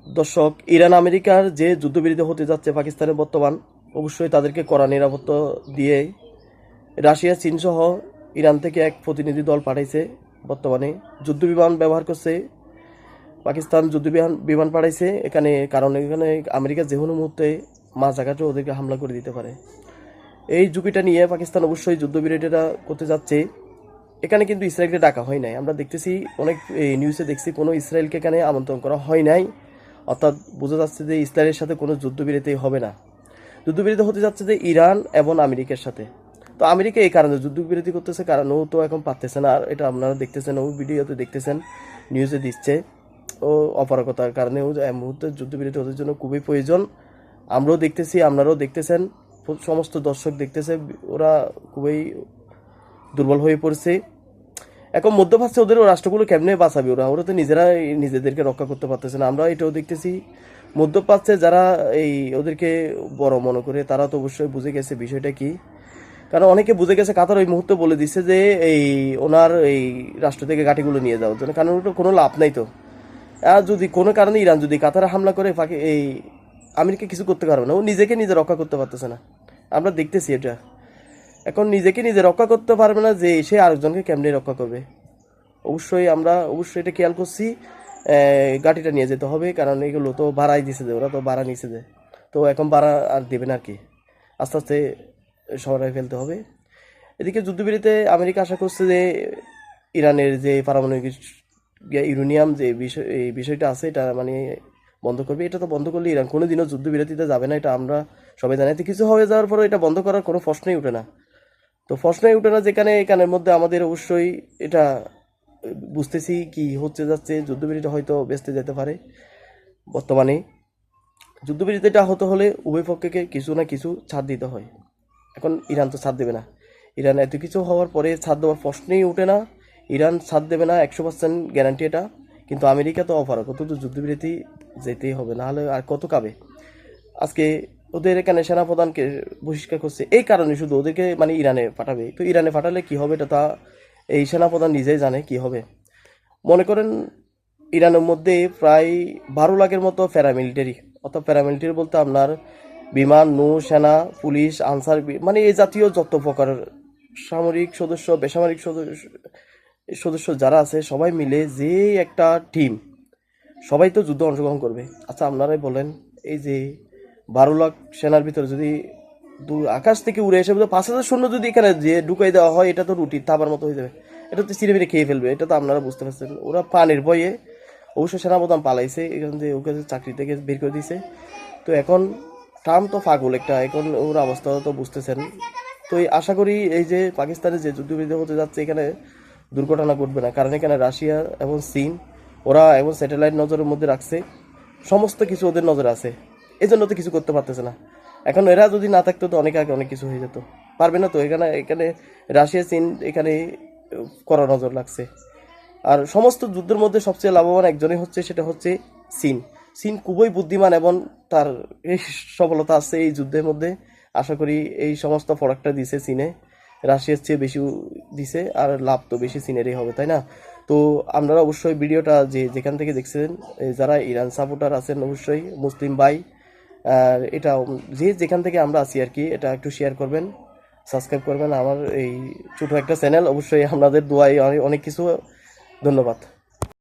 দর্শক, ইরান আমেরিকার যে যুদ্ধবিরতি হতে যাচ্ছে পাকিস্তানের বর্তমান, অবশ্যই তাদেরকে কড়া নিরাপত্তা দিয়ে রাশিয়া চীন সহ ইরান থেকে এক প্রতিনিধি দল পাঠাইছে। বর্তমানে যুদ্ধবিমান ব্যবহার করছে পাকিস্তান, যুদ্ধবিমান পাঠাইছে এখানে, কারণ এখানে আমেরিকা যে কোনো মুহূর্তে মাঝ আঘাতে ওদেরকে হামলা করে দিতে পারে। এই ঝুঁকিটা নিয়ে পাকিস্তান অবশ্যই যুদ্ধবিরতিটা করতে যাচ্ছে। এখানে কিন্তু ইসরায়েলকে ডাকা হয় নাই, আমরা দেখতেছি অনেক নিউজে দেখছি কোনো ইসরায়েলকে এখানে আমন্ত্রণ করা হয় নাই। অর্থাৎ বোঝা যাচ্ছে যে ইসরায়েলের সাথে কোনো যুদ্ধবিরতি হবে না। যুদ্ধবিরতি হতে যাচ্ছে যে ইরান এবং আমেরিকার সাথে। তো আমেরিকা এই কারণে যুদ্ধবিরতি করতেছে, কারণ ও তো এখন পারতেছে না। আর এটা আপনারা দেখতেছেন, ও ভিডিওতে দেখতেছেন, নিউজে দিচ্ছে। ও অপারগতার কারণে ও এই মুহূর্তে যুদ্ধবিরতি ওদের জন্য খুবই প্রয়োজন। আমরাও দেখতেছি, আপনারাও দেখতেছেন, সমস্ত দর্শক দেখতেছে, ওরা খুবই দুর্বল হয়ে পড়ছে। এখন মধ্যপ্রাচ্যে ওদের রাষ্ট্রগুলো কেমনে বাঁচাবে? ওরা তো নিজেদেরকে রক্ষা করতে পারতেছে না। আমরা এটাও দেখতেছি, মধ্যপ্রাচ্যে যারা এই ওদেরকে বড় মনে করে তারা তো অবশ্যই বুঝে গেছে বিষয়টা কি। কারণ অনেকে বুঝে গেছে, কাতার ওই মুহূর্তে বলে দিচ্ছে যে এই ওনার এই রাষ্ট্র থেকে গাঠিগুলো নিয়ে যাওয়ার জন্য, কারণ ওটা কোনো লাভ নাই তো। আর যদি কোনো কারণে ইরান যদি কাতারে হামলা করে, এই আমেরিকা কিছু করতে পারবে না, ও নিজেকে নিজে রক্ষা করতে পারতেছে না। আমরা দেখতেছি এটা। এখন নিজেকে নিজে রক্ষা করতে পারবে না, যে সে আরেকজনকে কেমনে রক্ষা করবে? আমরা অবশ্যই এটা খেয়াল করছি। গাড়িটা নিয়ে যেতে হবে, কারণ এগুলো তো ভাড়াই দিছে, ওরা তো ভাড়া নিছে, তো এখন ভাড়া আর দেবে না আর কি। আস্তে আস্তে সরাই ফেলতে হবে। এদিকে যুদ্ধবিরতিতে আমেরিকা আশা করছে যে ইরানের যে পারমাণবিক ইউরেনিয়াম যে এই বিষয়টা আছে, এটা মানে বন্ধ করবে। এটা তো বন্ধ করলে ইরান কোনোদিনও যুদ্ধবিরতিতে যাবে না, এটা আমরা সবাই জানি। তো কিছু হয়ে যাওয়ার পরে এটা বন্ধ করার কোনো প্রশ্নই উঠে না। তো প্রশ্নই উঠে না যেখানে, এখানের মধ্যে আমাদের অবশ্যই এটা বুঝতেছি কি হচ্ছে যাচ্ছে। যুদ্ধবিরতি হয়তো বেঁচতে যেতে পারে। বর্তমানে যুদ্ধবিরতিটা হতে হলে উভয় পক্ষকে কিছু না কিছু ছাড় দিতে হয়। এখন ইরান তো ছাড় দেবে না। ইরান এত কিছু হওয়ার পরে ছাড় দেওয়ার প্রশ্নই ওঠে না। ইরান ছাড় দেবে না, 100% গ্যারান্টি এটা। কিন্তু আমেরিকা তো অপারগ, কত তো যুদ্ধবিরতি যেতেই হবে, নাহলে আর কত কাবে। আজকে ওদের এখানে সেনাপ্রধানকে বহিষ্কার করছে এই কারণে, শুধু ওদেরকে মানে ইরানে পাঠাবে। তো ইরানে পাঠালে কি হবে এটা তা এই সেনাপ্রধান নিজেই জানে কি হবে। মনে করেন ইরানের মধ্যে প্রায় 12 লাখের মতো প্যারামিলিটারি, অর্থাৎ প্যারামিলিটারি বলতে আপনার বিমান, নৌ সেনা, পুলিশ, আনসার, মানে এই জাতীয় যত প্রকার সামরিক সদস্য, বেসামরিক সদস্য যারা আছে সবাই মিলে যে একটা টিম, সবাই তো যুদ্ধ অংশগ্রহণ করবে। আচ্ছা আপনারাই বলেন, এই যে 12 লাখ সেনার ভিতরে যদি আকাশ থেকে উড়ে এসে 5,000 সৈন্য যদি এখানে যে ঢুকাই দেওয়া হয়, এটা তো রুটি থাবার মতো হয়ে যাবে। এটা তো চিরে মেরে খেয়ে ফেলবে, এটা তো আপনারা বুঝতে পারছেন। ওরা পানির ভয়ে অবশ্য সেনাপ্রধান পালাইছে এখান থেকে, ওকে চাকরি থেকে বের করে দিয়েছে। তো এখন ট্রাম্প তো পাগল একটা, এখন ওর অবস্থা তো বুঝতেছেন। তো আশা করি এই যে পাকিস্তানের যে যুদ্ধবিরতি হতে যাচ্ছে, এখানে দুর্ঘটনা ঘটবে না, কারণ এখানে রাশিয়া এবং চীন ওরা এবং স্যাটেলাইট নজরের মধ্যে রাখছে, সমস্ত কিছু ওদের নজরে আছে। এই জন্য তো কিছু করতে পারতেছে না। এখন এরা যদি না থাকতো তো অনেক আগে অনেক কিছু হয়ে যেত। পারবে না তো। এখানে এখানে রাশিয়া চীন এখানে কড়া নজর লাগছে। আর সমস্ত যুদ্ধের মধ্যে সবচেয়ে লাভবান একজনই হচ্ছে, সেটা হচ্ছে চীন। চীন খুবই বুদ্ধিমান এবং তার এই সফলতা আছে এই যুদ্ধের মধ্যে। আশা করি এই সমস্ত প্রোডাক্টটা দিছে চীনে, রাশিয়ার চেয়ে বেশি দিছে, আর লাভ তো বেশি চীনেরই হবে, তাই না? তো আপনারা অবশ্যই ভিডিওটা যেখান থেকে দেখছেন, যারা ইরান সাপোর্টার আছেন অবশ্যই মুসলিম ভাই, আর এটা যেখান থেকে আমরা আছি আর কি, এটা একটু শেয়ার করবেন, সাবস্ক্রাইব করবেন আমার এই ছোটো একটা চ্যানেল। অবশ্যই আপনাদের দোয়ায় অনেক কিছু। ধন্যবাদ।